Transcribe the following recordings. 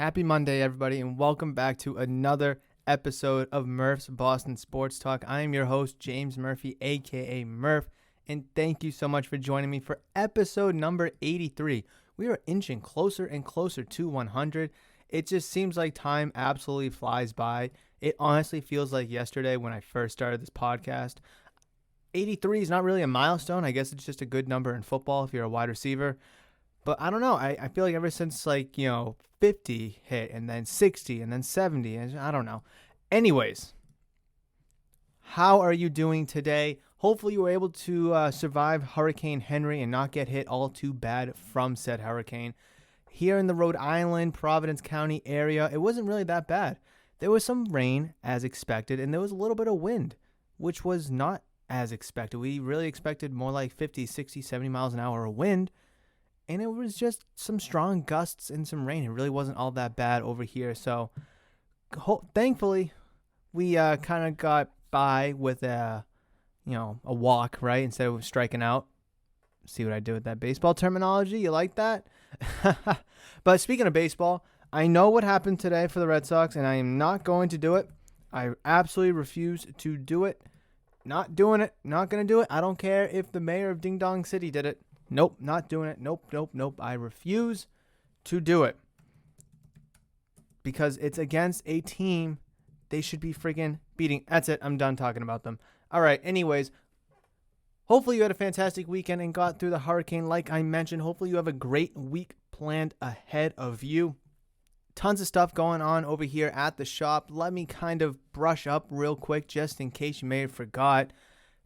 Happy Monday, everybody, and welcome back to another episode of Murph's Boston Sports Talk. I am your host, James Murphy, aka Murph, and thank you so much for joining me for episode number 83. We are inching closer and closer to 100. It just seems like time absolutely flies by. It honestly feels like yesterday when I first started this podcast. 83 is not really a milestone. I guess it's just a good number in football if you're a wide receiver. But I don't know. I feel like ever since 50 hit and then 60 and then 70, and I don't know. Anyways, how are you doing today? Hopefully you were able to survive Hurricane Henry and not get hit all too bad from said hurricane. Here in the Rhode Island, Providence County area, it wasn't really that bad. There was some rain as expected, and there was a little bit of wind, which was not as expected. We really expected more like 50, 60, 70 miles an hour of wind. And it was just some strong gusts and some rain. It really wasn't all that bad over here. So, thankfully, we kind of got by with a walk, right? Instead of striking out. See what I did with that baseball terminology? You like that? But speaking of baseball, I know what happened today for the Red Sox, and I am not going to do it. I absolutely refuse to do it. Not doing it. Not going to do it. I don't care if the mayor of Ding Dong City did it. Nope, not doing it. Nope. I refuse to do it. Because it's against a team they should be freaking beating. That's it. I'm done talking about them. All right, anyways. Hopefully you had a fantastic weekend and got through the hurricane like I mentioned. Hopefully you have a great week planned ahead of you. Tons of stuff going on over here at the shop. Let me kind of brush up real quick just in case you may have forgot.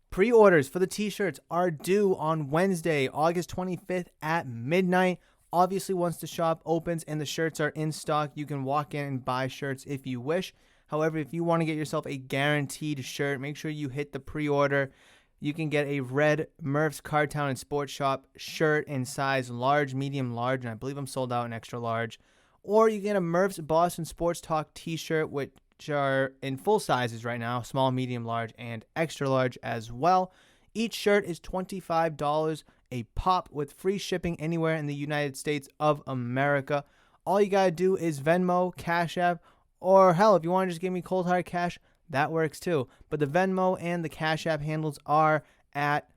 Pre-orders for the t-shirts are due on Wednesday, August 25th at midnight. Obviously, once the shop opens and the shirts are in stock, you can walk in and buy shirts if you wish. However, if you want to get yourself a guaranteed shirt, make sure you hit the pre-order. You can get a red Murph's Cartown and Sports Shop shirt in size large, medium, large, and I believe I'm sold out in extra large. Or you can get a Murph's Boston Sports Talk t-shirt, which are in full sizes right now, small, medium, large, and extra large as well. Each shirt is $25 a pop with free shipping anywhere in the United States of America. All you gotta do is Venmo, Cash App, or hell, if you want to just give me cold hard cash, that works too. But the Venmo and the Cash App handles are at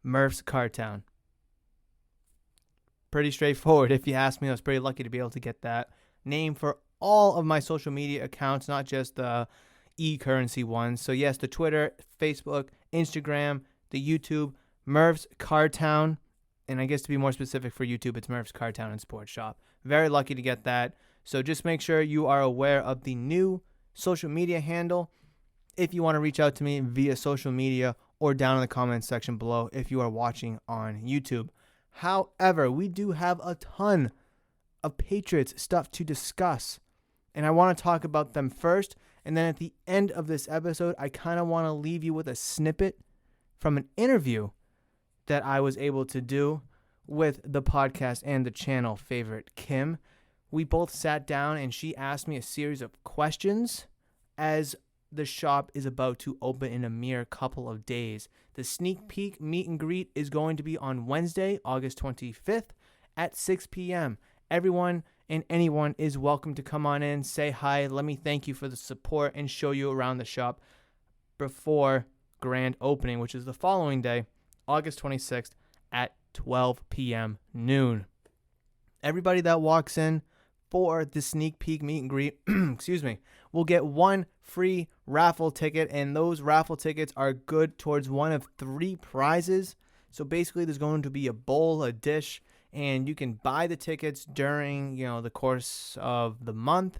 Murph's Cartown. Pretty straightforward. If you ask me, I was pretty lucky to be able to get that name for all of my social media accounts, not just the e-currency ones. So yes, the Twitter, Facebook, Instagram, the YouTube, Murph's Cartown, and I guess to be more specific for YouTube, it's Murph's Cartown and Sports Shop. Very lucky to get that. So just make sure you are aware of the new social media handle if you want to reach out to me via social media or down in the comments section below if you are watching on YouTube. However, we do have a ton of Patriots stuff to discuss. And I want to talk about them first. And then at the end of this episode, I kind of want to leave you with a snippet from an interview that I was able to do with the podcast and the channel favorite, Kim. We both sat down and she asked me a series of questions as the shop is about to open in a mere couple of days. The sneak peek meet and greet is going to be on Wednesday, August 25th at 6 p.m. Everyone and anyone is welcome to come on in, say hi, let me thank you for the support, and show you around the shop before grand opening, which is the following day, August 26th at 12 p.m. noon. Everybody that walks in for the sneak peek meet and greet, will get one free raffle ticket, and those raffle tickets are good towards one of 3 prizes. So basically there's going to be a bowl, a dish, and you can buy the tickets during, the course of the month,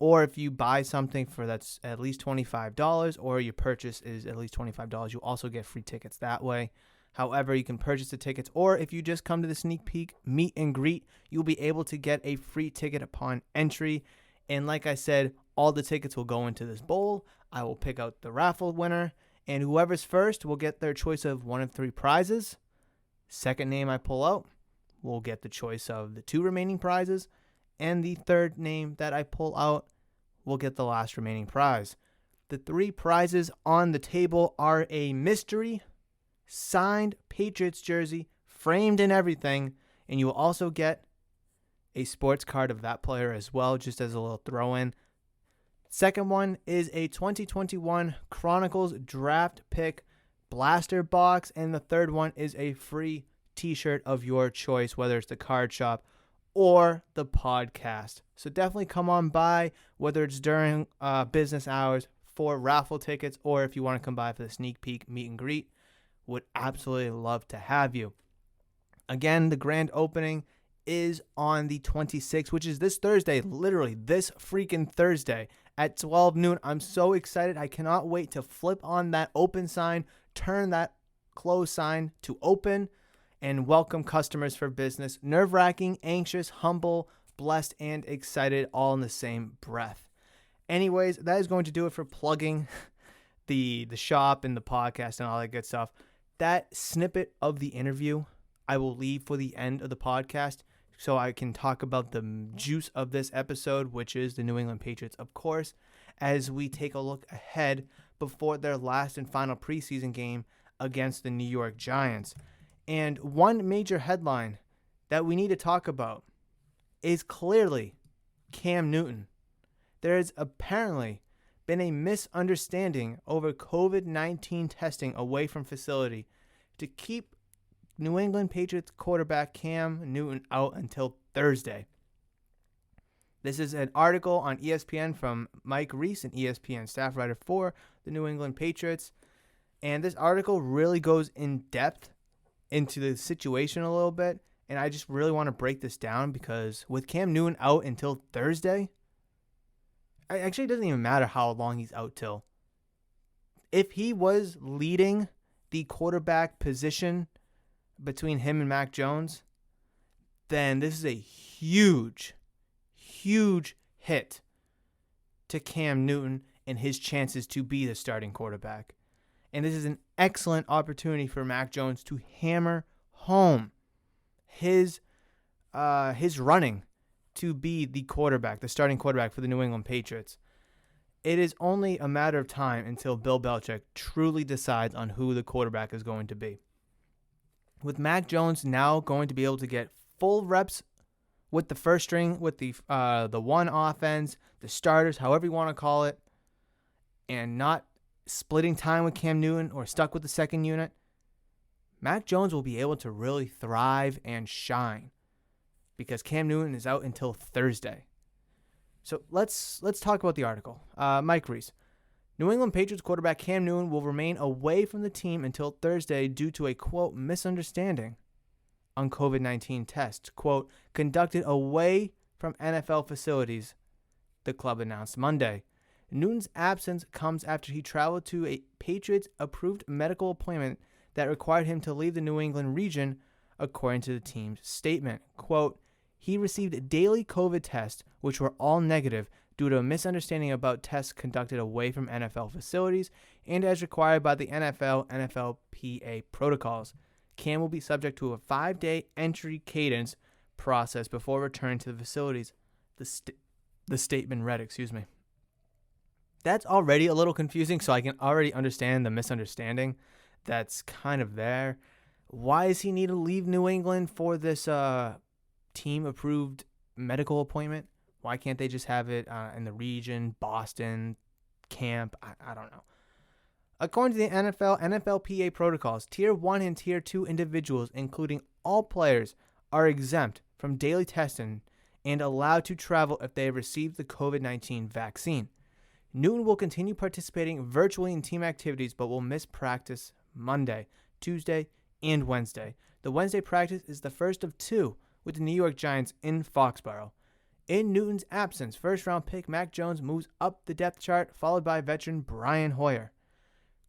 or if you buy something for that's at least $25, or your purchase is at least $25, you also get free tickets that way. However, you can purchase the tickets, or if you just come to the sneak peek meet and greet, you'll be able to get a free ticket upon entry. And like I said, all the tickets will go into this bowl. I will pick out the raffle winner, and whoever's first will get their choice of one of 3 prizes. Second name I pull out will get the choice of the 2 remaining prizes, and the third name that I pull out will get the last remaining prize. The 3 prizes on the table are a mystery signed Patriots jersey, framed and everything, and you will also get a sports card of that player as well, just as a little throw-in. Second one is a 2021 Chronicles draft pick blaster box, and the third one is a free t-shirt of your choice, whether it's the card shop or the podcast. So definitely come on by, whether it's during business hours for raffle tickets, or if you want to come by for the sneak peek meet and greet. Would absolutely love to have you. Again, the grand opening is on the 26th, which is this Thursday, literally this freaking Thursday at 12 noon. I'm so excited. I cannot wait to flip on that open sign, turn that close sign to open, and welcome customers for business. Nerve-wracking, anxious, humble, blessed, and excited all in the same breath. Anyways, that is going to do it for plugging the shop and the podcast and all that good stuff. That snippet of the interview I will leave for the end of the podcast so I can talk about the juice of this episode, which is the New England Patriots, of course, as we take a look ahead before their last and final preseason game against the New York Giants. And one major headline that we need to talk about is clearly Cam Newton. There has apparently been a misunderstanding over COVID-19 testing away from facility to keep New England Patriots quarterback Cam Newton out until Thursday. This is an article on ESPN from Mike Reese, an ESPN staff writer for the New England Patriots. And this article really goes in depth into the situation a little bit. And I just really want to break this down because with Cam Newton out until Thursday, actually, it doesn't even matter how long he's out till. If he was leading the quarterback position between him and Mac Jones, then this is a huge, huge hit to Cam Newton and his chances to be the starting quarterback. And this is an excellent opportunity for Mac Jones to hammer home his running to be the quarterback, the starting quarterback for the New England Patriots. It is only a matter of time until Bill Belichick truly decides on who the quarterback is going to be. With Mac Jones now going to be able to get full reps with the first string, with the one offense, the starters, however you want to call it, and not splitting time with Cam Newton or stuck with the second unit, Mac Jones will be able to really thrive and shine because Cam Newton is out until Thursday. So let's talk about the article. Mike Reese. New England Patriots quarterback Cam Newton will remain away from the team until Thursday due to a, quote, misunderstanding on COVID-19 tests, quote, conducted away from NFL facilities, the club announced Monday. Newton's absence comes after he traveled to a Patriots-approved medical appointment that required him to leave the New England region, according to the team's statement. Quote, he received daily COVID tests, which were all negative due to a misunderstanding about tests conducted away from NFL facilities and as required by the NFLPA protocols. Cam will be subject to a 5-day entry cadence process before returning to the facilities, the statement read, That's already a little confusing, so I can already understand the misunderstanding that's kind of there. Why does he need to leave New England for this team-approved medical appointment? Why can't they just have it in the region, Boston, camp? I don't know. According to the NFLPA protocols, Tier 1 and Tier 2 individuals, including all players, are exempt from daily testing and allowed to travel if they have received the COVID-19 vaccine. Newton will continue participating virtually in team activities but will miss practice Monday, Tuesday, and Wednesday. The Wednesday practice is the first of two with the New York Giants in Foxborough. In Newton's absence, first-round pick Mac Jones moves up the depth chart, followed by veteran Brian Hoyer.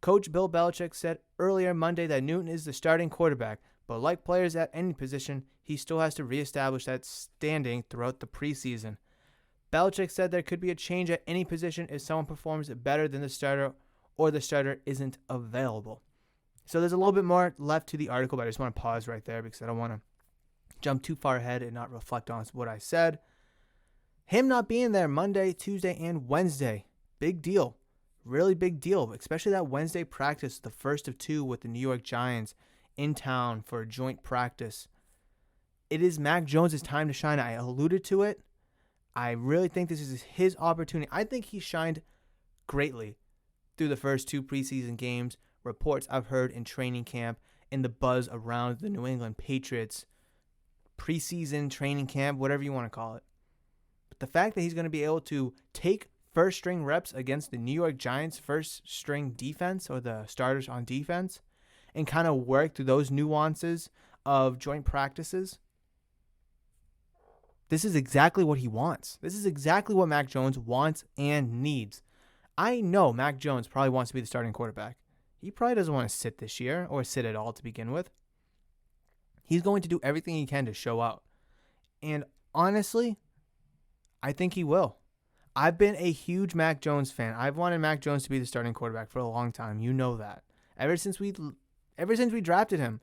Coach Bill Belichick said earlier Monday that Newton is the starting quarterback, but like players at any position, he still has to reestablish that standing throughout the preseason. Belichick said there could be a change at any position if someone performs better than the starter or the starter isn't available. So there's a little bit more left to the article, but I just want to pause right there because I don't want to jump too far ahead and not reflect on what I said. Him not being there Monday, Tuesday, and Wednesday, big deal. Really big deal, especially that Wednesday practice, the first of two with the New York Giants in town for a joint practice. it is Mac Jones' time to shine. I alluded to it. I really think this is his opportunity. I think he shined greatly through the first 2 preseason games. Reports I've heard in training camp and the buzz around the New England Patriots preseason training camp, whatever you want to call it. But the fact that he's going to be able to take first string reps against the New York Giants first string defense, or the starters on defense, and kind of work through those nuances of joint practices, this is exactly what he wants. This is exactly what Mac Jones wants and needs. I know Mac Jones probably wants to be the starting quarterback. He probably doesn't want to sit this year or sit at all to begin with. He's going to do everything he can to show out. And honestly, I think he will. I've been a huge Mac Jones fan. I've wanted Mac Jones to be the starting quarterback for a long time. You know that. Ever since we drafted him,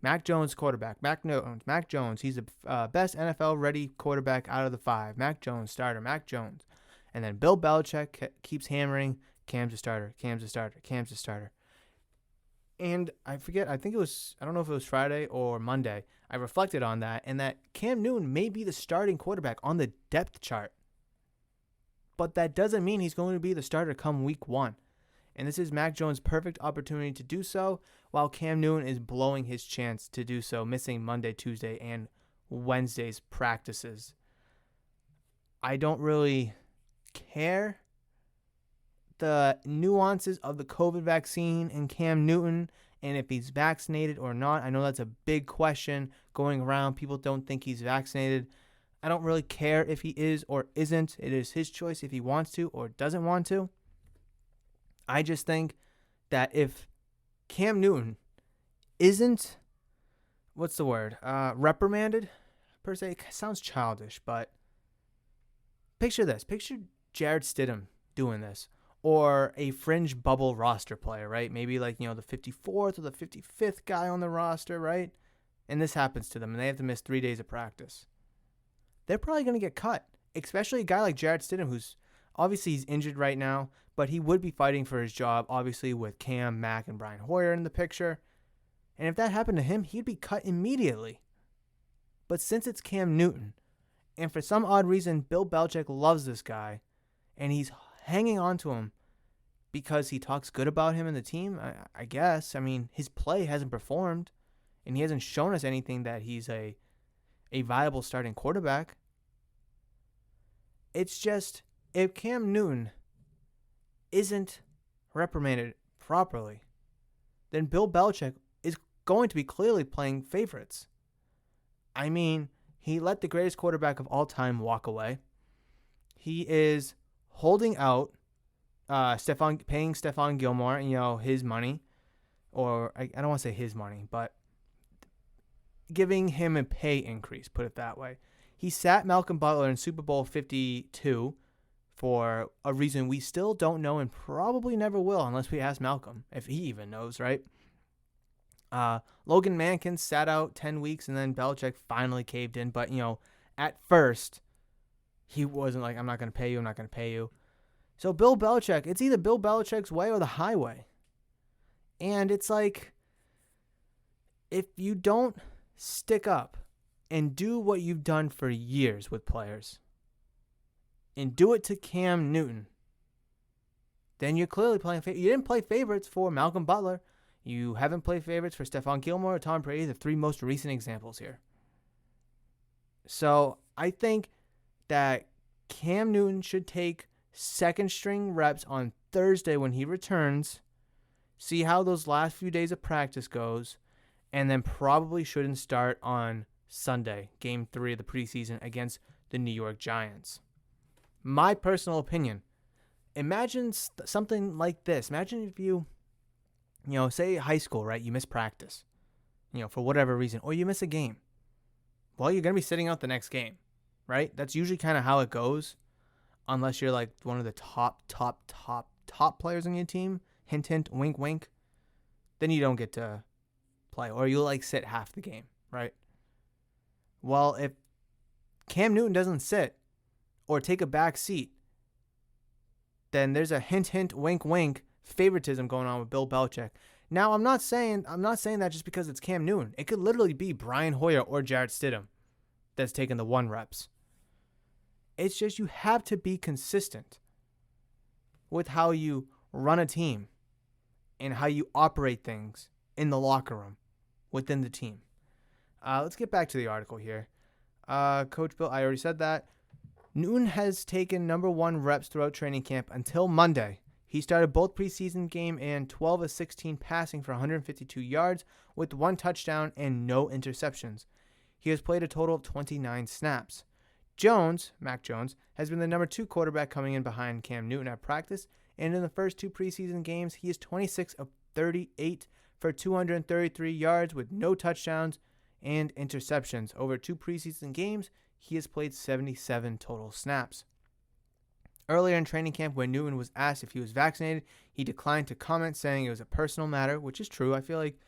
Mac Jones quarterback. Mac Jones. He's the best NFL-ready quarterback out of the 5. Mac Jones starter. Mac Jones. And then Bill Belichick keeps hammering, Cam's a starter, Cam's a starter, Cam's a starter. And I forget, I don't know if it was Friday or Monday, I reflected on that, and that Cam Newton may be the starting quarterback on the depth chart. But that doesn't mean he's going to be the starter come week 1. And this is Mac Jones' perfect opportunity to do so, while Cam Newton is blowing his chance to do so, missing Monday, Tuesday, and Wednesday's practices. I don't really care the nuances of the COVID vaccine and Cam Newton and if he's vaccinated or not. I know that's a big question going around. People don't think he's vaccinated. I don't really care if he is or isn't. It is his choice if he wants to or doesn't want to. I just think that if Cam Newton isn't, reprimanded, per se, it sounds childish, but picture this. Picture Jared Stidham doing this, or a fringe bubble roster player, right? Maybe like, the 54th or the 55th guy on the roster, right? And this happens to them, and they have to miss 3 days of practice. They're probably going to get cut, especially a guy like Jared Stidham, who's obviously he's injured right now, but he would be fighting for his job, obviously, with Cam, Mac, and Brian Hoyer in the picture. And if that happened to him, he'd be cut immediately. But since it's Cam Newton, and for some odd reason, Bill Belichick loves this guy, and he's hanging on to him because he talks good about him and the team, I guess. I mean, his play hasn't performed, and he hasn't shown us anything that he's a viable starting quarterback. It's just, if Cam Newton isn't reprimanded properly, then Bill Belichick is going to be clearly playing favorites. I mean, he let the greatest quarterback of all time walk away. He is holding out paying Stephon Gilmore, his money, or I don't want to say his money, but giving him a pay increase, put it that way. He sat Malcolm Butler in Super Bowl 52 for a reason we still don't know and probably never will unless we ask Malcolm, if he even knows, right? Logan Mankins sat out 10 weeks, and then Belichick finally caved in. But, at first, he wasn't like, I'm not going to pay you. So Bill Belichick, it's either Bill Belichick's way or the highway. And it's like, if you don't stick up and do what you've done for years with players, and do it to Cam Newton, then you're clearly playing favorites. You didn't play favorites for Malcolm Butler. You haven't played favorites for Stephon Gilmore or Tom Brady, the 3 most recent examples here. So I think that Cam Newton should take second string reps on Thursday when he returns, see how those last few days of practice goes, and then probably shouldn't start on Sunday, game 3 of the preseason against the New York Giants. My personal opinion, imagine something like this. Imagine if you say high school, right? You miss practice, for whatever reason, or you miss a game. Well, you're going to be sitting out the next game, right? That's usually kind of how it goes, unless you're like one of the top players on your team. Hint, hint, wink, wink. Then you don't get to play, or you'll like sit half the game, right? Well, if Cam Newton doesn't sit or take a back seat, then there's a hint, hint, wink, wink favoritism going on with Bill Belichick. Now, I'm not saying that just because it's Cam Newton. It could literally be Brian Hoyer or Jarrett Stidham that's taking the 1 reps. It's just you have to be consistent with how you run a team and how you operate things in the locker room within the team. Let's get back to the article here. Coach Bill, I already said that. Newton has taken number 1 reps throughout training camp until Monday. He started both preseason game and 12 of 16 passing for 152 yards with 1 touchdown and no interceptions. He has played a total of 29 snaps. Mac Jones, has been the number 2 quarterback coming in behind Cam Newton at practice, and in the first 2 preseason games, he is 26 of 38 for 233 yards with no touchdowns and interceptions. Over 2 preseason games, he has played 77 total snaps. Earlier in training camp, when Newton was asked if he was vaccinated, he declined to comment, saying it was a personal matter, which is true. I feel like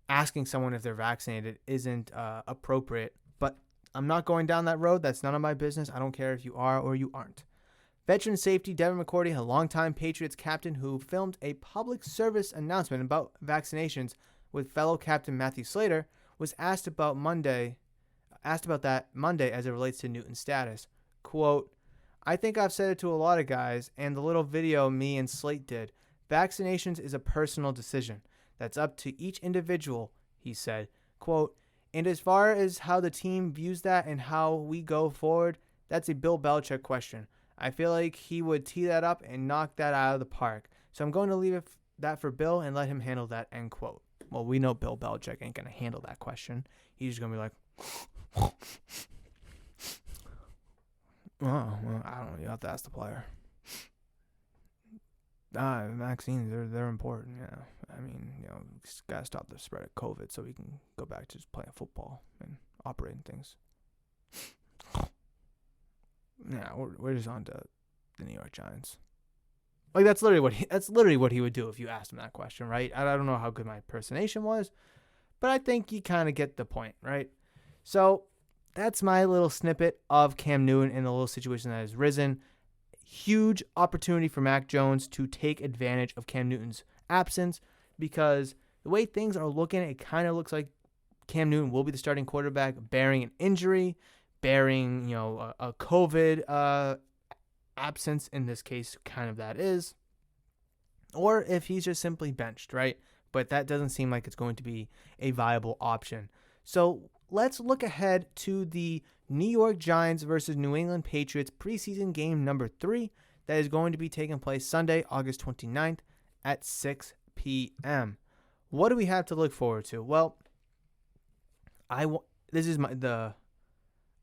asking someone if they're vaccinated isn't appropriate, but I'm not going down that road. That's none of my business. I don't care if you are or you aren't. Veteran safety Devin McCourty, a longtime Patriots captain who filmed a public service announcement about vaccinations with fellow captain Matthew Slater, was asked about that Monday as it relates to Newton's status. Quote, "I think I've said it to a lot of guys, and the little video me and Slate did. Vaccinations is a personal decision. That's up to each individual," he said. Quote, "And as far as how the team views that and how we go forward, that's a Bill Belichick question. I feel like he would tee that up and knock that out of the park. So I'm going to leave that for Bill and let him handle that," end quote. Well, we know Bill Belichick ain't going to handle that question. He's just going to be like, "Oh, well, I don't know. You have to ask the player. Vaccines, they're important, yeah. I mean, just got to stop the spread of COVID so we can go back to just playing football and operating things." Yeah, we're just on to the New York Giants. Like, that's literally what he would do if you asked him that question, right? I don't know how good my impersonation was, but I think you kind of get the point, right? So that's my little snippet of Cam Newton and the little situation that has risen. Huge opportunity for Mac Jones to take advantage of Cam Newton's absence, because the way things are looking, it kind of looks like Cam Newton will be the starting quarterback, barring an injury, barring a COVID absence in this case, kind of that is, or if he's just simply benched, right? But that doesn't seem like it's going to be a viable option. So let's look ahead to the New York Giants versus New England Patriots preseason game number 3 that is going to be taking place Sunday, August 29th at 6 p.m. What do we have to look forward to? Well, I'm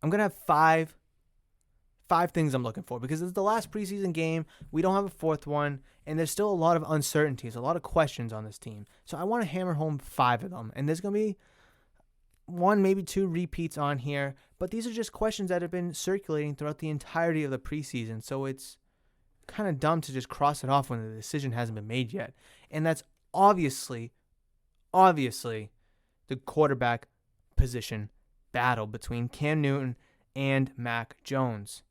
going to have five things I'm looking for, because it's the last preseason game. We don't have a 4th one, and there's still a lot of uncertainties, a lot of questions on this team. So I want to hammer home 5 of them, and there's going to be 1, maybe 2 repeats on here, but these are just questions that have been circulating throughout the entirety of the preseason, so it's kind of dumb to just cross it off when the decision hasn't been made yet. And that's obviously the quarterback position battle between Cam Newton and Mac Jones.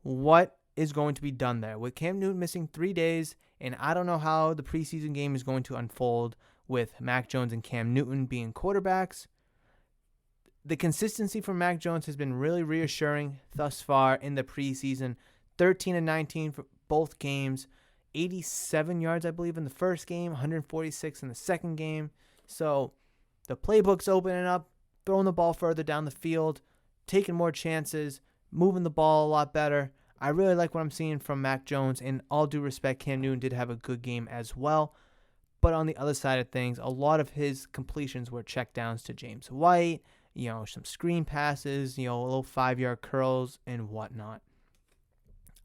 What is going to be done there? With Cam Newton missing 3 days, and I don't know how the preseason game is going to unfold with Mac Jones and Cam Newton being quarterbacks. The consistency from Mac Jones has been really reassuring thus far in the preseason. 13 and 19 for both games. 87 yards, I believe, in the first game. 146 in the second game. So the playbook's opening up, throwing the ball further down the field, taking more chances, moving the ball a lot better. I really like what I'm seeing from Mac Jones. And all due respect, Cam Newton did have a good game as well. But on the other side of things, a lot of his completions were checkdowns to James White, some screen passes, a little 5-yard curls and whatnot.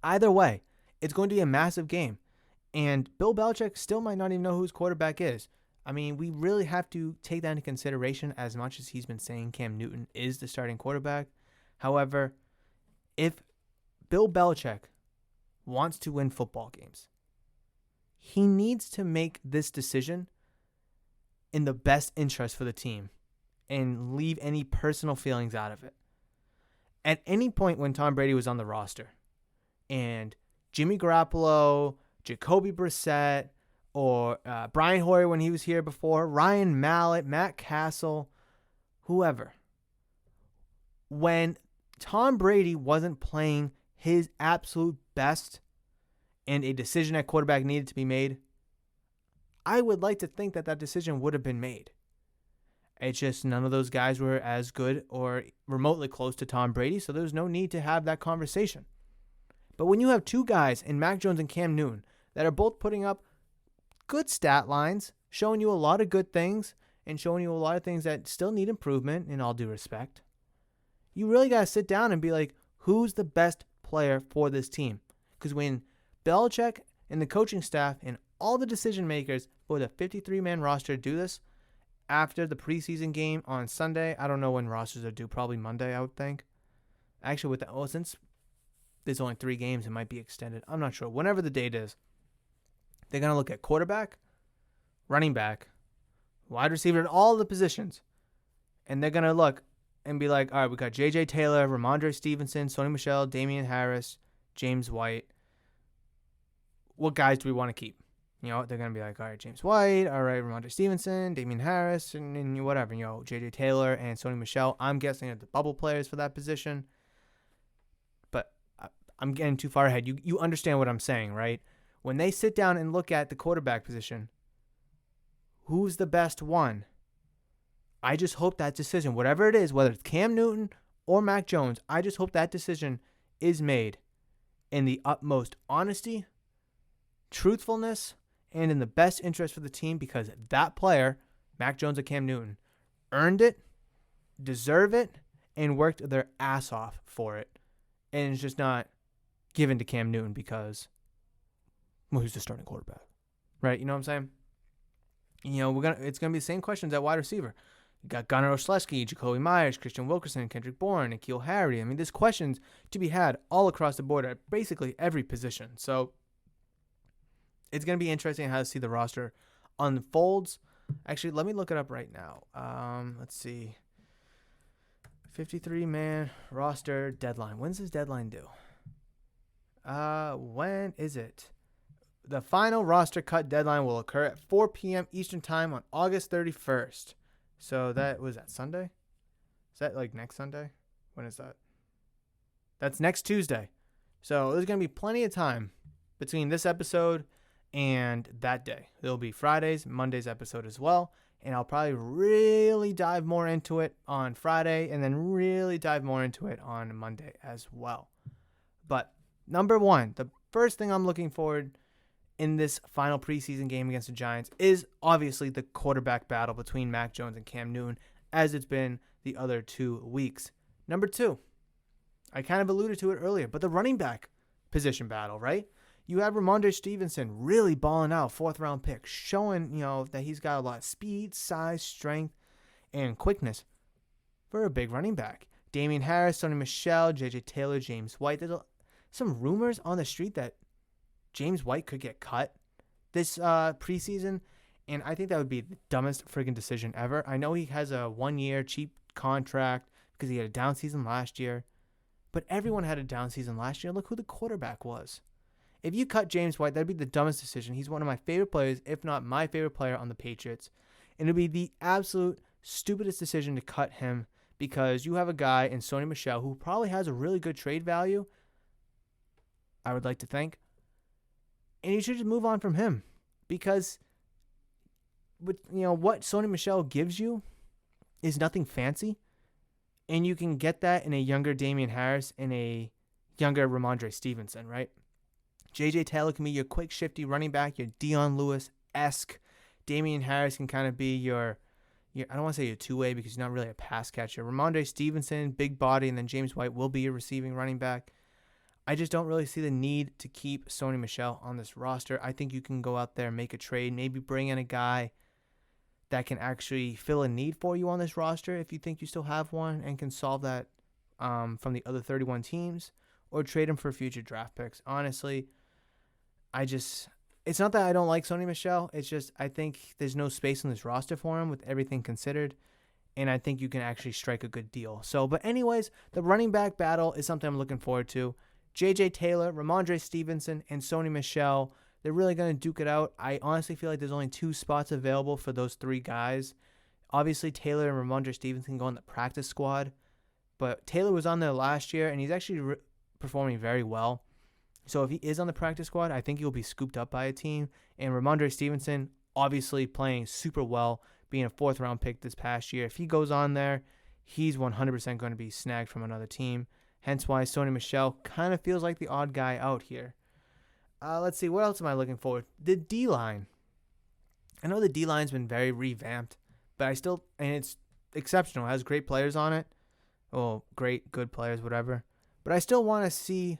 Either way, it's going to be a massive game. And Bill Belichick still might not even know who his quarterback is. I mean, we really have to take that into consideration, as much as he's been saying Cam Newton is the starting quarterback. However, if Bill Belichick wants to win football games, he needs to make this decision in the best interest for the team and leave any personal feelings out of it. At any point when Tom Brady was on the roster and Jimmy Garoppolo, Jacoby Brissett, or Brian Hoyer when he was here before, Ryan Mallett, Matt Castle, whoever. When Tom Brady wasn't playing his absolute best and a decision at quarterback needed to be made, I would like to think that that decision would have been made. It's just none of those guys were as good or remotely close to Tom Brady, so there's no need to have that conversation. But when you have two guys in Mac Jones and Cam Newton that are both putting up good stat lines, showing you a lot of good things, and showing you a lot of things that still need improvement, in all due respect, you really got to sit down and be like, who's the best player for this team? Because when Belichick and the coaching staff and all the decision makers for the 53-man roster do this after the preseason game on Sunday, I don't know when rosters are due, probably Monday, I would think. Actually, since there's only 3 games, it might be extended. I'm not sure. Whenever the date is, they're going to look at quarterback, running back, wide receiver, and all the positions. And they're going to look and be like, all right, we got J.J. Taylor, Ramondre Stevenson, Sony Michel, Damian Harris, James White. What guys do we want to keep? You know, they're going to be like, all right, James White, all right, Ramondre Stevenson, Damian Harris, and whatever, J.J. Taylor and Sony Michel. I'm guessing are the bubble players for that position. But I'm getting too far ahead. You understand what I'm saying, right? When they sit down and look at the quarterback position, who's the best one? I just hope that decision, whatever it is, whether it's Cam Newton or Mac Jones, I just hope that decision is made in the utmost honesty, truthfulness, and in the best interest for the team, because that player, Mac Jones or Cam Newton, earned it, deserve it, and worked their ass off for it. And it's just not given to Cam Newton because, well, who's the starting quarterback? Right? You know what I'm saying? It's gonna be the same questions at wide receiver. You got Gunnar Olszewski, Jacoby Myers, Christian Wilkerson, Kendrick Bourne, N'Keal Harry. I mean, there's questions to be had all across the board at basically every position. So it's going to be interesting how to see the roster unfolds. Actually, let me look it up right now. Let's see. 53-man roster deadline. When's this deadline due? When is it? The final roster cut deadline will occur at 4 p.m. Eastern Time on August 31st. So was that Sunday? Is that like next Sunday? When is that? That's next Tuesday. So there's going to be plenty of time between this episode and that day. There'll be Friday's, Monday's episode as well. And I'll probably really dive more into it on Friday and then really dive more into it on Monday as well. But number one, the first thing I'm looking forward in this final preseason game against the Giants is obviously the quarterback battle between Mac Jones and Cam Newton, as it's been the other 2 weeks. Number two, I kind of alluded to it earlier, but the running back position battle, right? You have Ramondre Stevenson really balling out, 4th-round pick, showing, that he's got a lot of speed, size, strength, and quickness for a big running back. Damian Harris, Sony Michel, J.J. Taylor, James White. There's some rumors on the street that James White could get cut this preseason, and I think that would be the dumbest friggin' decision ever. I know he has a 1-year cheap contract because he had a down season last year, but everyone had a down season last year. Look who the quarterback was. If you cut James White, that'd be the dumbest decision. He's one of my favorite players, if not my favorite player on the Patriots, and it'd be the absolute stupidest decision to cut him because you have a guy in Sony Michel who probably has a really good trade value, I would like to think. And you should just move on from him because what Sony Michel gives you is nothing fancy. And you can get that in a younger Damian Harris and a younger Ramondre Stevenson, right? J.J. Taylor can be your quick, shifty running back, your Dion Lewis-esque. Damian Harris can kind of be your I don't want to say your two-way because he's not really a pass catcher. Ramondre Stevenson, big body, and then James White will be your receiving running back. I just don't really see the need to keep Sony Michel on this roster. I think you can go out there and make a trade, maybe bring in a guy that can actually fill a need for you on this roster if you think you still have one and can solve that from the other 31 teams, or trade him for future draft picks. Honestly, it's not that I don't like Sony Michel. It's just I think there's no space on this roster for him with everything considered, and I think you can actually strike a good deal. But anyways, the running back battle is something I'm looking forward to. J.J. Taylor, Ramondre Stevenson, and Sony Michel, they're really going to duke it out. I honestly feel like there's only 2 spots available for those 3 guys. Obviously, Taylor and Ramondre Stevenson go on the practice squad, but Taylor was on there last year, and he's actually performing very well. So if he is on the practice squad, I think he'll be scooped up by a team. And Ramondre Stevenson, obviously playing super well, being a 4th-round pick this past year. If he goes on there, he's 100% going to be snagged from another team. Hence why Sony Michel kind of feels like the odd guy out here. Let's see, what else am I looking for? The D-line. I know the D-line's been very revamped, but and it's exceptional. It has great players on it. Oh, great, good players, whatever. But I still want to see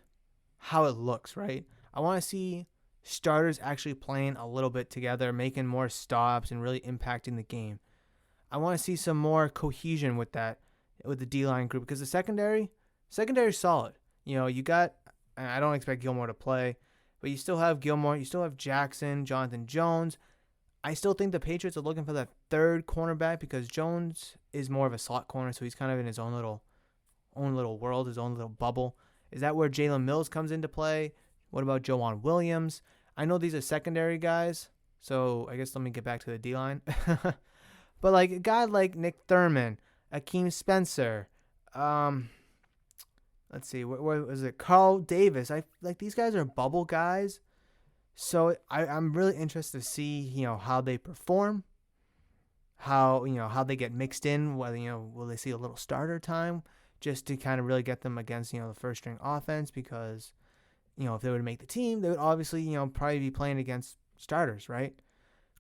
how it looks, right? I want to see starters actually playing a little bit together, making more stops, and really impacting the game. I want to see some more cohesion with the D-line group, because the secondary is solid. You got, I don't expect Gilmore to play, but you still have Gilmore, you still have Jackson, Jonathan Jones. I still think the Patriots are looking for that 3rd cornerback, because Jones is more of a slot corner, so he's kind of in his own little world, his own little bubble. Is that where Jalen Mills comes into play? What about Joanne Williams? I know these are secondary guys, so I guess let me get back to the D-line. But like a guy like Nick Thurman, Akeem Spencer, let's see, what was it? Carl Davis. These guys are bubble guys. So I'm really interested to see, how they perform, how they get mixed in, whether, will they see a little starter time just to kind of really get them against, the 1st-string offense, because, if they were to make the team, they would obviously, probably be playing against starters, right?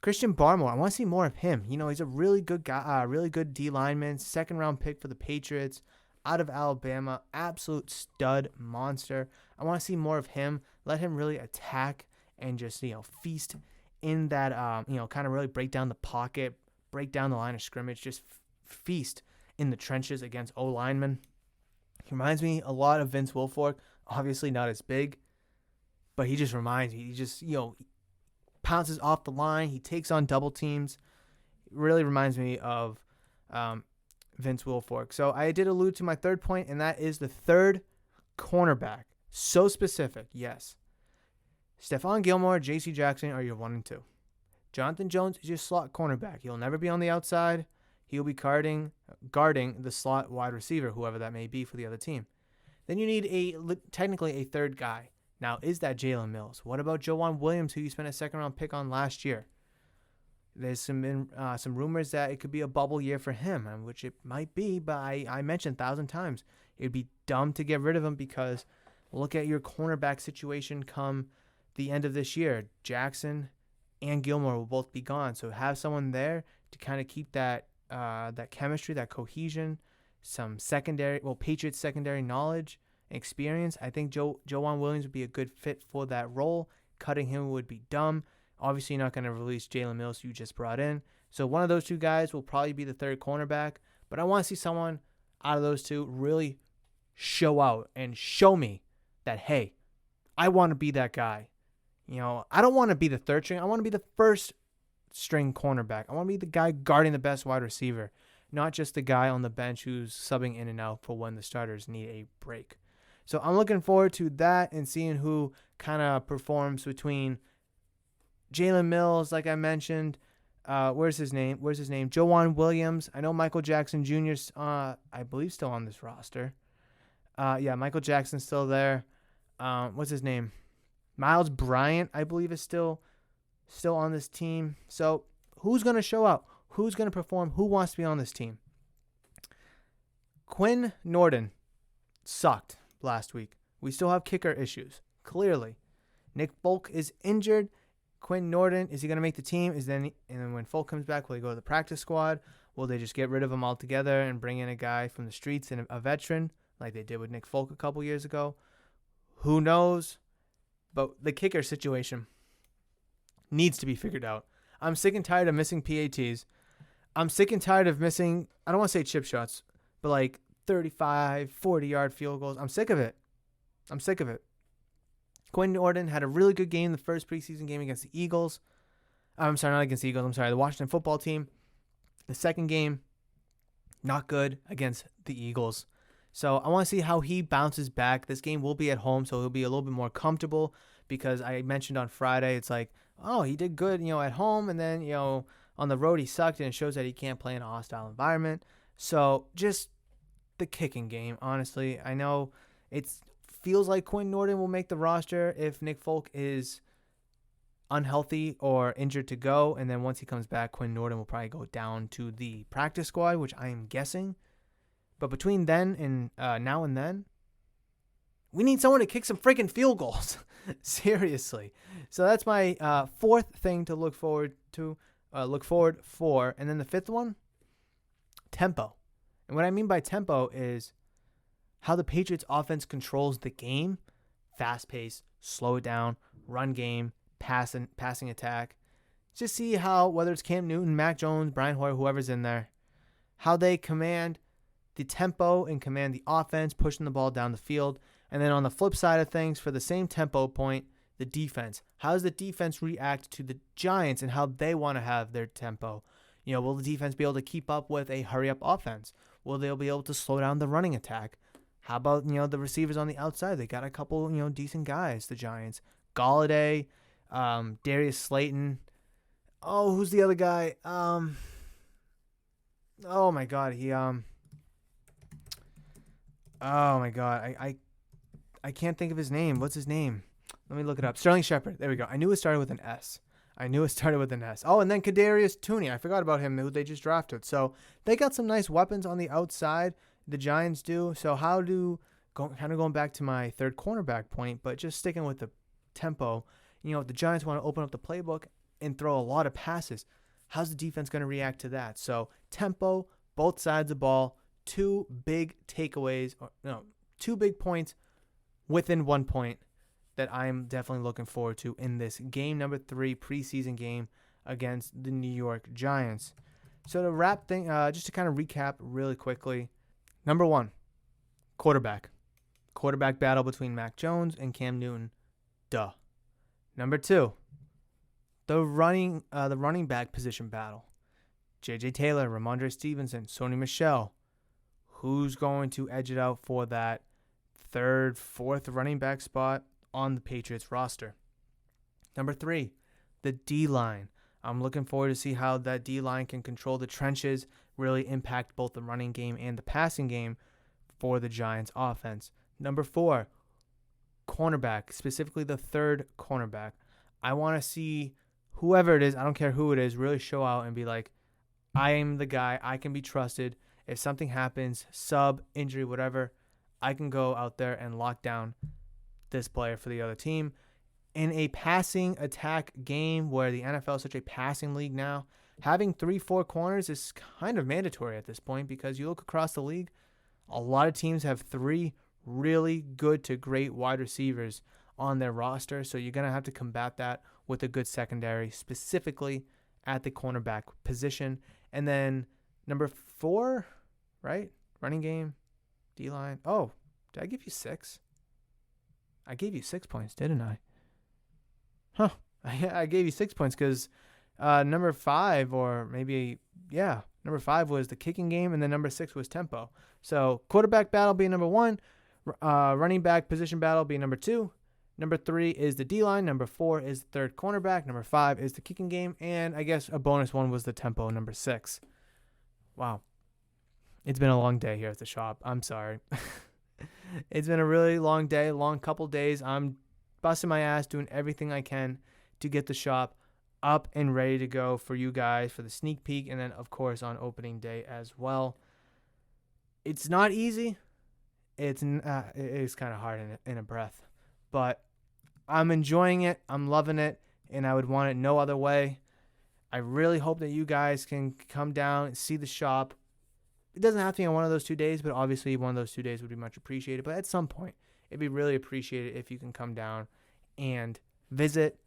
Christian Barmore, I want to see more of him. He's a really good guy, really good D lineman, 2nd-round pick for the Patriots, out of Alabama, absolute stud monster. I want to see more of him. Let him really attack and just, feast in that, kind of really break down the pocket, break down the line of scrimmage, just feast in the trenches against O-linemen. He reminds me a lot of Vince Wilfork. Obviously not as big, but he just reminds me. He just, pounces off the line. He takes on double teams. It really reminds me of Vince Wilfork. So I did allude to my 3rd point, and that is the 3rd cornerback. So specific, yes. Stephon Gilmore, J.C. Jackson are your 1 and 2. Jonathan Jones is your slot cornerback. He'll never be on the outside. He'll be guarding the slot wide receiver, whoever that may be for the other team. Then you need technically a 3rd guy. Now, is that Jalen Mills? What about Joanne Williams, who you spent a 2nd-round pick on last year? There's some rumors that it could be a bubble year for him, which it might be, but I mentioned 1,000 times. It would be dumb to get rid of him, because look at your cornerback situation come the end of this year. Jackson and Gilmore will both be gone, so have someone there to kind of keep that chemistry, that cohesion, some Patriots secondary knowledge and experience. I think Joanne Williams would be a good fit for that role. Cutting him would be dumb. Obviously, you're not going to release Jalen Mills, who you just brought in. So one of those 2 guys will probably be the 3rd cornerback. But I want to see someone out of those 2 really show out and show me that, hey, I want to be that guy. I don't want to be the 3rd string. I want to be the 1st-string cornerback. I want to be the guy guarding the best wide receiver, not just the guy on the bench who's subbing in and out for when the starters need a break. So I'm looking forward to that and seeing who kind of performs between Jalen Mills, like I mentioned. Where's his name? Joanne Williams. I know Michael Jackson Jr. I believe still on this roster. Yeah, Michael Jackson's still there. What's his name? Miles Bryant, I believe, is still on this team. So who's going to show up? Who's going to perform? Who wants to be on this team? Quinn Norton sucked last week. We still have kicker issues, clearly. Nick Folk is injured. Quinn Norton, is he going to make the team? And then when Folk comes back, will he go to the practice squad? Will they just get rid of him altogether and bring in a guy from the streets and a veteran like they did with Nick Folk a couple years ago? Who knows? But the kicker situation needs to be figured out. I'm sick and tired of missing PATs. I'm sick and tired of missing, I don't want to say chip shots, but like 35, 40-yard field goals. I'm sick of it. Quinn Norton had a really good game the first preseason game against the Eagles. I'm sorry, not against the Eagles. I'm sorry, the Washington football team. The second game, not good against the Eagles. So I want to see how he bounces back. This game will be at home, so he'll be a little bit more comfortable because I mentioned on Friday, it's like, oh, he did good, at home, and then, on the road he sucked, and it shows that he can't play in a hostile environment. So just the kicking game, honestly. I know it feels like Quinn Norton will make the roster if Nick Folk is unhealthy or injured to go, and then once he comes back, Quinn Norton will probably go down to the practice squad, which I am guessing. But between then and now and then, we need someone to kick some freaking field goals. Seriously. So that's my fourth thing to look forward for. And then the fifth one, tempo. And what I mean by tempo is how the Patriots offense controls the game. Fast pace, slow it down, run game, passing attack. Just see how, whether it's Cam Newton, Mac Jones, Brian Hoyer, whoever's in there, how they command the tempo and command the offense, pushing the ball down the field. And then on the flip side of things, for the same tempo point, the defense. How does the defense react to the Giants and how they want to have their tempo? Will the defense be able to keep up with a hurry-up offense? Will they be able to slow down the running attack? How about, the receivers on the outside? They got a couple, decent guys, the Giants. Galladay, Darius Slayton. Oh, who's the other guy? Oh, my God. Oh, my God. I can't think of his name. What's his name? Let me look it up. Sterling Shepard. There we go. I knew it started with an S. Oh, and then Kadarius Toney. I forgot about him, who they just drafted. So they got some nice weapons on the outside. The Giants do. So kind of going back to my third cornerback point, but just sticking with the tempo. If the Giants want to open up the playbook and throw a lot of passes, how's the defense going to react to that? So tempo, both sides of the ball, two big points within 1 point that I'm definitely looking forward to in this game number 3 preseason game against the New York Giants. So to wrap things, just to kind of recap really quickly, number 1, quarterback battle between Mac Jones and Cam Newton. Duh. Number 2, the running back position battle. J.J. Taylor, Ramondre Stevenson, Sony Michel. Who's going to edge it out for that third, fourth running back spot on the Patriots roster? Number 3, the D-line. I'm looking forward to see how that D-line can control the trenches, really impact both the running game and the passing game for the Giants offense. Number 4, cornerback, specifically the third cornerback. I want to see whoever it is, I don't care who it is, really show out and be like, I am the guy, I can be trusted. If something happens, sub, injury, whatever, I can go out there and lock down this player for the other team. In a passing attack game where the NFL is such a passing league now, having 3-4 corners is kind of mandatory at this point, because you look across the league, a lot of teams have 3 really good to great wide receivers on their roster, so you're going to have to combat that with a good secondary, specifically at the cornerback position. And then number 4, right? Running game, D-line. Oh, did I give you 6? I gave you 6 points, didn't I? Huh. I gave you 6 points because number 5, or maybe, number 5 was the kicking game, and then number 6 was tempo. So quarterback battle being number 1, running back position battle being number 2. Number 3 is the D-line. Number 4 is the third cornerback. Number 5 is the kicking game. And I guess a bonus one was the tempo, number 6. Wow. It's been a long day here at the shop. I'm sorry. It's been a really long day, long couple days. I'm busting my ass, doing everything I can to get the shop up and ready to go for you guys for the sneak peek, and then, of course, on opening day as well. It's not easy. It is kind of hard in a breath. But I'm enjoying it. I'm loving it. And I would want it no other way. I really hope that you guys can come down and see the shop. It doesn't have to be on one of those 2 days, but obviously one of those 2 days would be much appreciated. But at some point, it'd be really appreciated if you can come down and visit,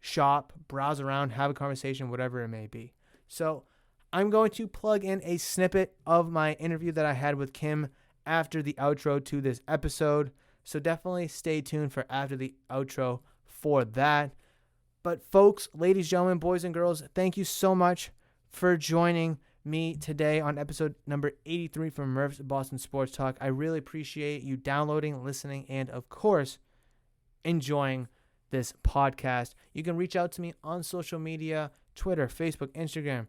shop, browse around, have a conversation, whatever it may be. So I'm going to plug in a snippet of my interview that I had with Kim after the outro to this episode. So definitely stay tuned for after the outro for that. But folks, ladies, gentlemen, boys and girls, thank you so much for joining me today on episode number 83 from Murph's Boston Sports Talk. I really appreciate you downloading, listening, and of course, enjoying this podcast. You can reach out to me on social media, Twitter, Facebook, Instagram,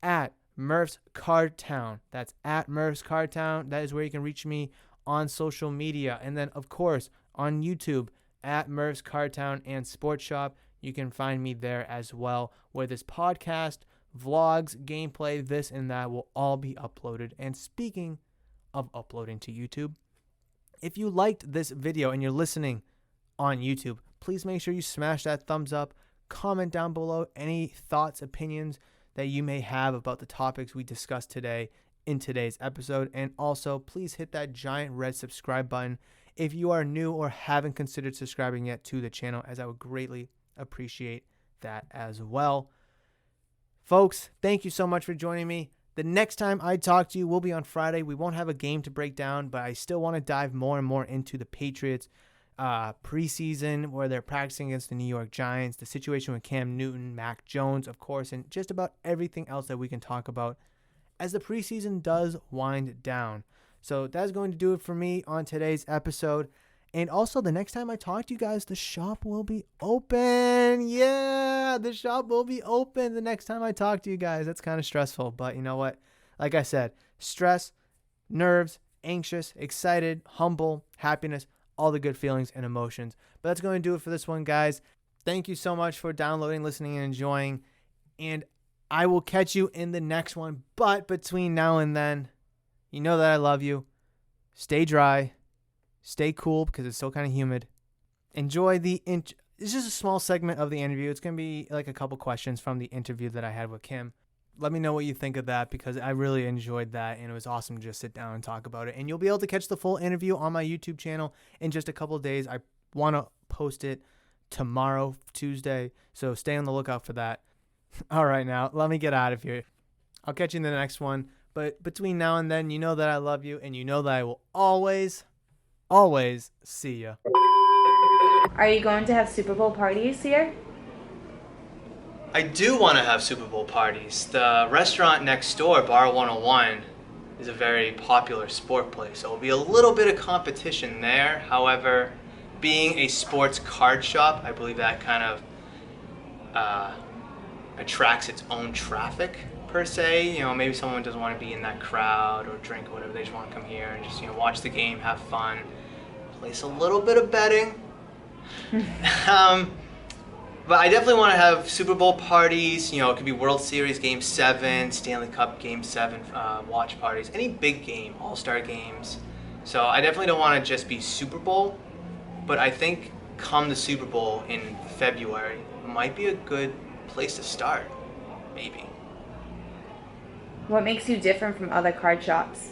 at Murph's Cardtown. That's at Murph's Cardtown. That is where you can reach me on social media. And then, of course, on YouTube, at Murph's Cardtown and Sports Shop. You can find me there as well, where this podcast, vlogs, gameplay, this and that will all be uploaded. And speaking of uploading to YouTube, if you liked this video and you're listening on YouTube, please make sure you smash that thumbs up. Comment down below any thoughts, opinions that you may have about the topics we discussed today in today's episode. And also, please hit that giant red subscribe button if you are new or haven't considered subscribing yet to the channel, as I would greatly appreciate that as well. Folks, thank you so much for joining me. The next time I talk to you will be on Friday. We won't have a game to break down, but I still want to dive more and more into the Patriots preseason, where they're practicing against the New York Giants, the situation with Cam Newton, Mac Jones, of course, and just about everything else that we can talk about as the preseason does wind down. So that's going to do it for me on today's episode. And also, the next time I talk to you guys, the shop will be open. Yeah, the shop will be open the next time I talk to you guys. That's kind of stressful, but you know what? Like I said, stress, nerves, anxious, excited, humble, happiness, all the good feelings and emotions. But that's going to do it for this one, guys. Thank you so much for downloading, listening, and enjoying. And I will catch you in the next one. But between now and then, you know that I love you. Stay dry. Stay cool because it's still kind of humid. Enjoy it's just a small segment of the interview. It's going to be like a couple questions from the interview that I had with Kim. Let me know what you think of that, because I really enjoyed that, and it was awesome to just sit down and talk about it. And you'll be able to catch the full interview on my YouTube channel in just a couple of days. I want to post it tomorrow, Tuesday, so stay on the lookout for that. All right, now, let me get out of here. I'll catch you in the next one. But between now and then, you know that I love you, and you know that I will always see ya. Are you going to have Super Bowl parties here? I do want to have Super Bowl parties. The restaurant next door, Bar 101, is a very popular sport place, so it'll be a little bit of competition there. However, being a sports card shop, I believe that kind of attracts its own traffic, per se. You know, maybe someone doesn't want to be in that crowd or drink or whatever. They just want to come here and just, watch the game, have fun, place a little bit of betting. But I definitely want to have Super Bowl parties. It could be World Series Game 7, Stanley Cup Game 7 watch parties, any big game, all-star games. So I definitely don't want to just be Super Bowl, but I think come the Super Bowl in February might be a good place to start, maybe. What makes you different from other card shops?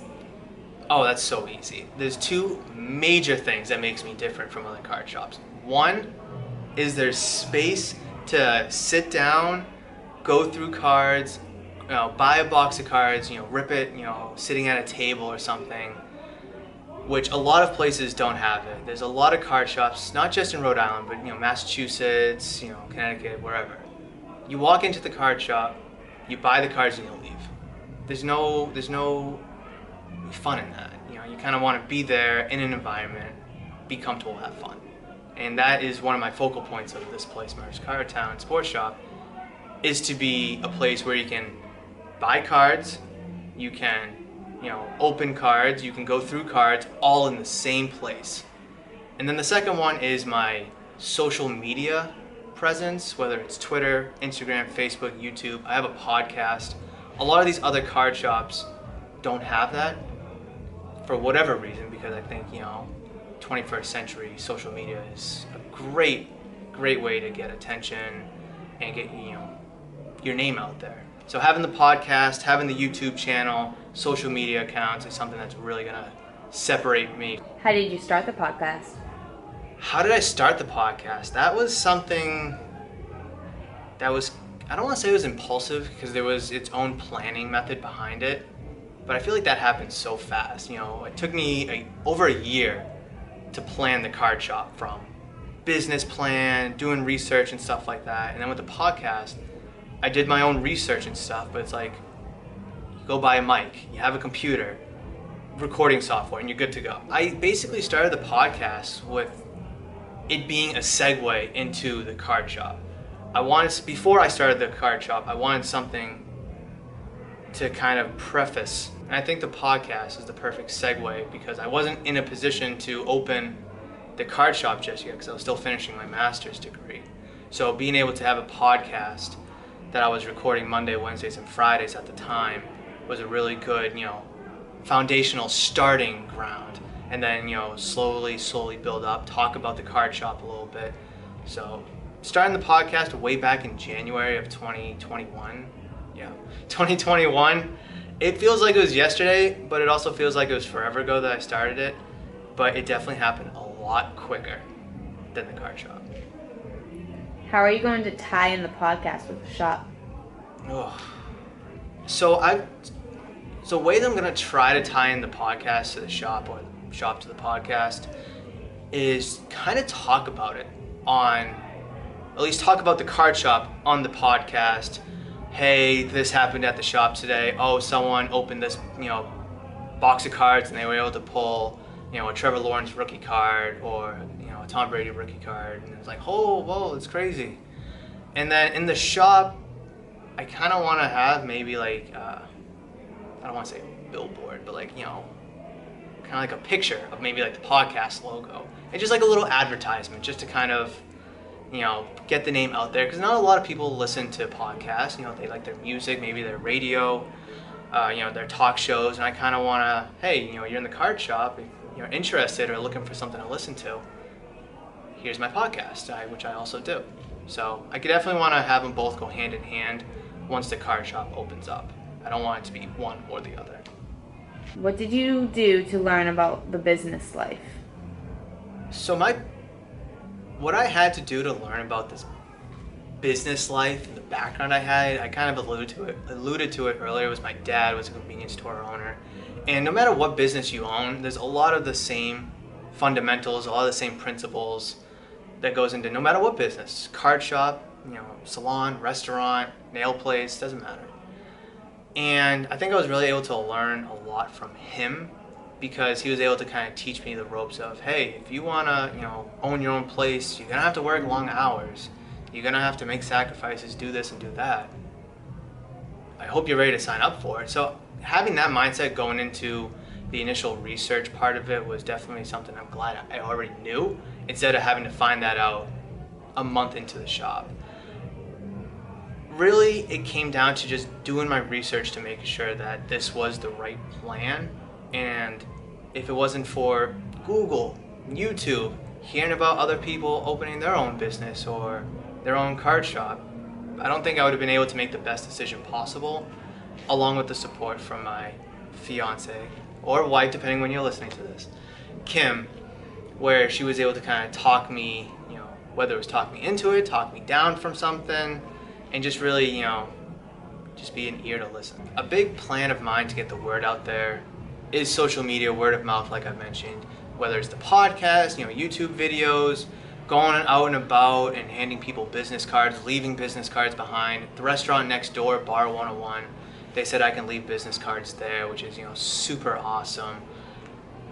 Oh, that's so easy. There's two major things that makes me different from other card shops. One is there's space to sit down, go through cards, buy a box of cards, rip it, sitting at a table or something, which a lot of places don't have it. There's a lot of card shops, not just in Rhode Island, but Massachusetts, Connecticut, wherever. You walk into the card shop, you buy the cards and you leave. There's no fun in that. You kind of want to be there in an environment, be comfortable, have fun. And that is one of my focal points of this place, Murph's Cardtown Sports Shop, is to be a place where you can buy cards, you can, open cards, you can go through cards, all in the same place. And then the second one is my social media presence, whether it's Twitter, Instagram, Facebook, YouTube. I have a podcast. A lot of these other card shops don't have that for whatever reason, because I think, 21st century social media is a great way to get attention and get, your name out there. So having the podcast, having the YouTube channel, social media accounts is something that's really gonna separate me. How did you start the podcast? How did I start the podcast? That was something that was, I don't want to say it was impulsive, because there was its own planning method behind it, but I feel like that happened so fast. It took me over a year to plan the card shop, from business plan, doing research and stuff like that. And then with the podcast, I did my own research and stuff, but it's like, you go buy a mic, you have a computer, recording software, and you're good to go. I basically started the podcast with it being a segue into the card shop. Before I started the card shop, I wanted something to kind of preface. And I think the podcast is the perfect segue because I wasn't in a position to open the card shop just yet because I was still finishing my master's degree. So being able to have a podcast that I was recording Monday, Wednesdays, and Fridays at the time was a really good, foundational starting ground. And then, slowly build up, talk about the card shop a little bit. So starting the podcast way back in January of 2021. Yeah, 2021. It feels like it was yesterday, but it also feels like it was forever ago that I started it. But it definitely happened a lot quicker than the card shop. How are you going to tie in the podcast with the shop? So the way that I'm going to try to tie in the podcast to the shop or the shop to the podcast is kind of talk about it at least talk about the card shop on the podcast. Hey, this happened at the shop today. Oh, someone opened this, box of cards and they were able to pull, a Trevor Lawrence rookie card or, a Tom Brady rookie card. And it's like, oh, whoa, it's crazy. And then in the shop, I kind of want to have maybe like, I don't want to say billboard, but like, kind of like a picture of maybe like the podcast logo. And just like a little advertisement just to kind of, get the name out there. Because not a lot of people listen to podcasts. They like their music, maybe their radio, their talk shows. And I kind of want to, hey, you're in the card shop. If you're interested or looking for something to listen to, here's my podcast, which I also do. So I could definitely want to have them both go hand in hand once the card shop opens up. I don't want it to be one or the other. What did you do to learn about the business life? So what I had to do to learn about this business life and the background I had, I kind of alluded to it earlier, was my dad was a convenience store owner. And no matter what business you own, there's a lot of the same fundamentals, a lot of the same principles that goes into no matter what business. Card shop, salon, restaurant, nail place, doesn't matter. And I think I was really able to learn a lot from him because he was able to kind of teach me the ropes of, hey, if you want to, own your own place, you're going to have to work long hours. You're going to have to make sacrifices, do this and do that. I hope you're ready to sign up for it. So having that mindset going into the initial research part of it was definitely something I'm glad I already knew instead of having to find that out a month into the shop. Really, it came down to just doing my research to make sure that this was the right plan. And if it wasn't for Google, YouTube, hearing about other people opening their own business or their own card shop, I don't think I would have been able to make the best decision possible, along with the support from my fiance or wife, depending when you're listening to this, Kim, where she was able to kind of talk me, whether it was talk me into it, talk me down from something, and just really, just be an ear to listen. A big plan of mine to get the word out there is social media, word of mouth, like I mentioned, whether it's the podcast, YouTube videos, going out and about and handing people business cards, leaving business cards behind. The restaurant next door, Bar 101, they said I can leave business cards there, which is, super awesome.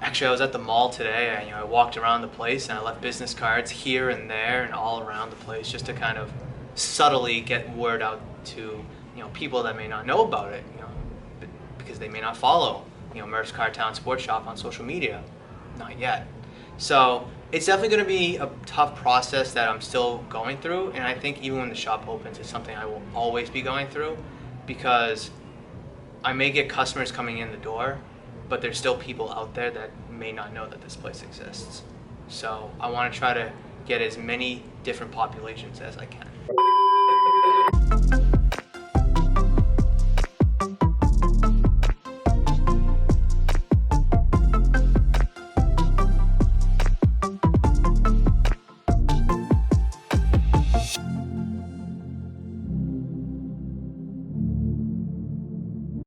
Actually, I was at the mall today. I walked around the place and I left business cards here and there and all around the place just to kind of subtly get word out to, people that may not know about it, because they may not follow, Murph's Car Town Sports Shop on social media. Not yet. So it's definitely going to be a tough process that I'm still going through. And I think even when the shop opens, it's something I will always be going through because I may get customers coming in the door, but there's still people out there that may not know that this place exists. So I want to try to get as many different populations as I can.